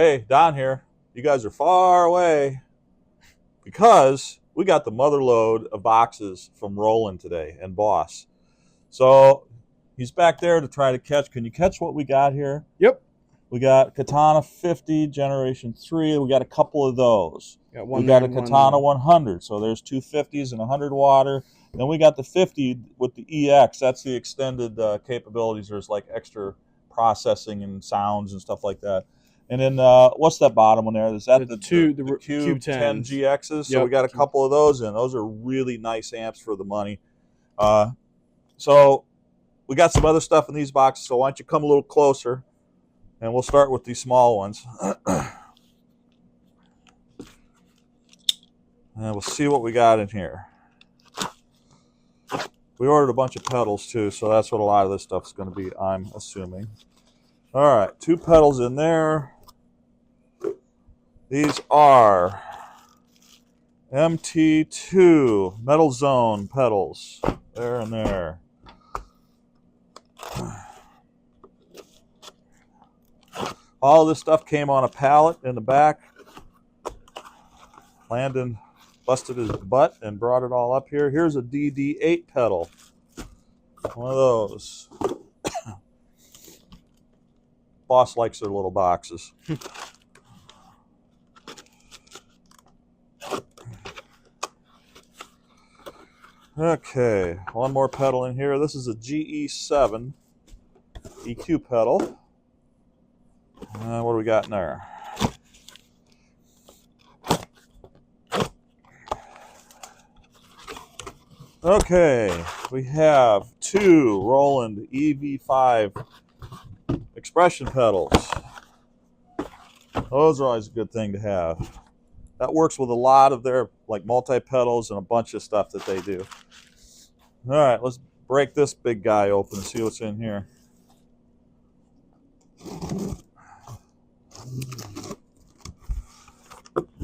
Hey, Don here. You guys are far away because we got the mother load of boxes from Roland today and Boss. So he's back there to try to catch. Can you catch what we got here? Yep. We got Katana 50 Generation 3. We got a couple of those. We got a Katana 100. So there's two 50s and 100 water. Then we got the 50 with the EX. That's the extended capabilities. There's like extra processing and sounds and stuff like that. And then what's that bottom one there? Is that the Cube 10 GXs? So we got a couple of those in. Those are really nice amps for the money. So we got some other stuff in these boxes. So why don't you come a little closer? And we'll start with these small ones. And we'll see what we got in here. We ordered a bunch of pedals too, so that's what a lot of this stuff is going to be, I'm assuming. All right, two pedals in there. These are MT2 Metal Zone pedals. There and there. All this stuff came on a pallet in the back. Landon busted his butt and brought it all up here. Here's a DD8 pedal. One of those. Boss likes their little boxes. Okay, one more pedal in here. This is a GE7 EQ pedal. What do we got in there? Okay, we have two Roland EV5 expression pedals. Those are always a good thing to have. That works with a lot of their like multi-pedals and a bunch of stuff that they do. All right, let's break this big guy open and see what's in here.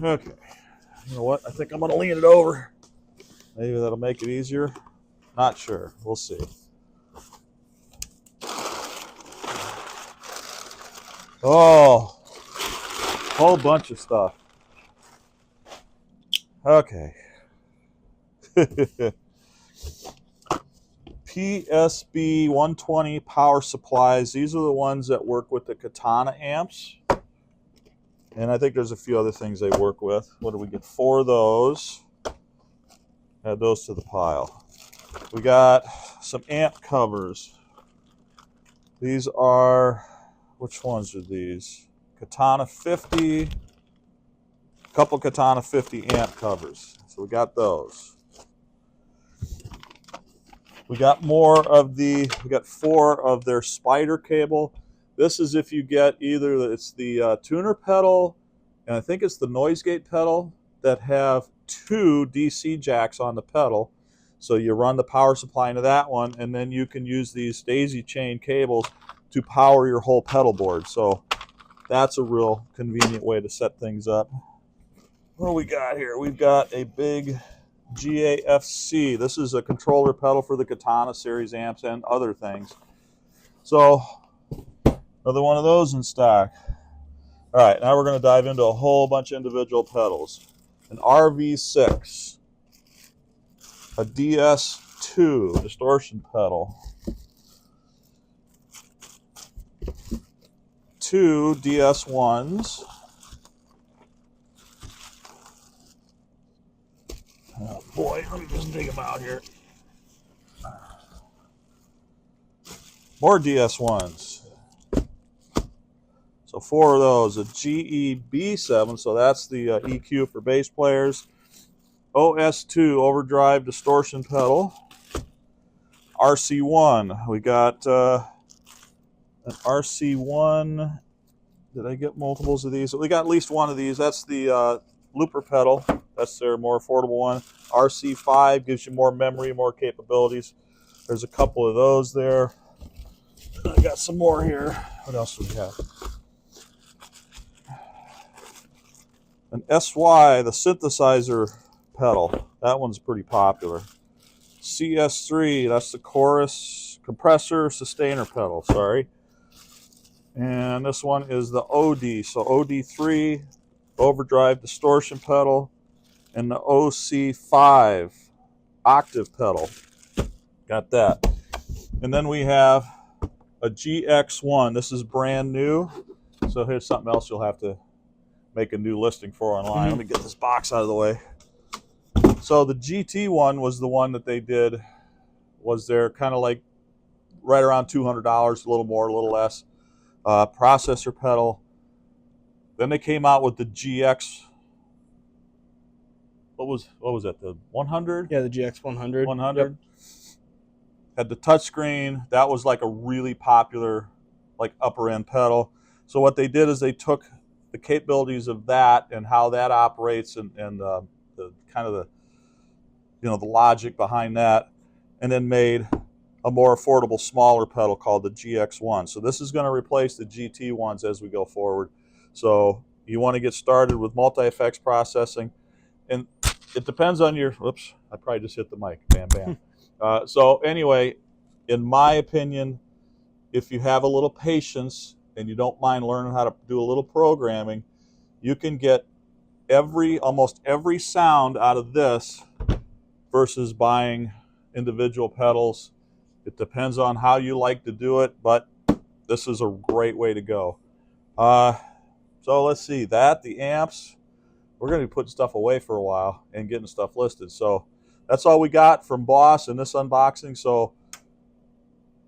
Okay, you know what? I think I'm going to lean it over. Maybe that'll make it easier. Not sure. We'll see. Oh, whole bunch of stuff. Okay. PSB 120 power supplies. These are the ones that work with the Katana amps. And I think there's a few other things they work with. What do we get? 4 of those. Add those to the pile. We got some amp covers. These are, which ones are these? Katana 50. A couple Katana 50 amp covers. So we got those. We got more of we got 4 of their spider cable. This is if you get either, it's the tuner pedal, and I think it's the noise gate pedal that have 2 DC jacks on the pedal. So you run the power supply into that one, and then you can use these daisy chain cables to power your whole pedal board. So that's a real convenient way to set things up. What do we got here? We've got a big GAFC. This is a controller pedal for the Katana series amps and other things. So another one of those in stock. All right, now we're going to dive into a whole bunch of individual pedals. An RV6, a DS2 distortion pedal, 2 DS1s, oh boy, let me just dig them out here. More DS1s. So 4 of those. A GEB7, so that's the EQ for bass players. OS2 overdrive distortion pedal. RC1. We got an RC1. Did I get multiples of these? We got at least one of these. That's the looper pedal. That's their more affordable one. RC5 gives you more memory, more capabilities. There's a couple of those there. I got some more here. What else do we have? An SY, the synthesizer pedal. That one's pretty popular. CS3, that's the chorus compressor sustainer pedal, sorry. And this one is the OD. So OD3 overdrive distortion pedal, and the OC5 octave pedal. Got that. And then we have a GX1. This is brand new. So here's something else you'll have to make a new listing for online. Let me get this box out of the way. So the GT1 was the one that they did, was their kind of like right around $200, a little more, a little less. Processor pedal. Then they came out with the GX. What was that? The 100? Yeah, the GX 100. 100. Yep. Had the touchscreen. That was like a really popular, like upper end pedal. So what they did is they took the capabilities of that and how that operates and the kind of the the logic behind that, and then made a more affordable, smaller pedal called the GX1. So this is going to replace the GT ones as we go forward. So you want to get started with multi-effects processing, and it depends on your, whoops, I probably just hit the mic, bam, bam. So anyway, in my opinion, if you have a little patience and you don't mind learning how to do a little programming, you can get almost every sound out of this versus buying individual pedals. It depends on how you like to do it, but this is a great way to go. So let's see, the amps, we're going to be putting stuff away for a while and getting stuff listed. So that's all we got from Boss in this unboxing. So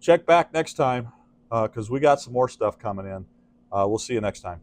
check back next time because we got some more stuff coming in. We'll see you next time.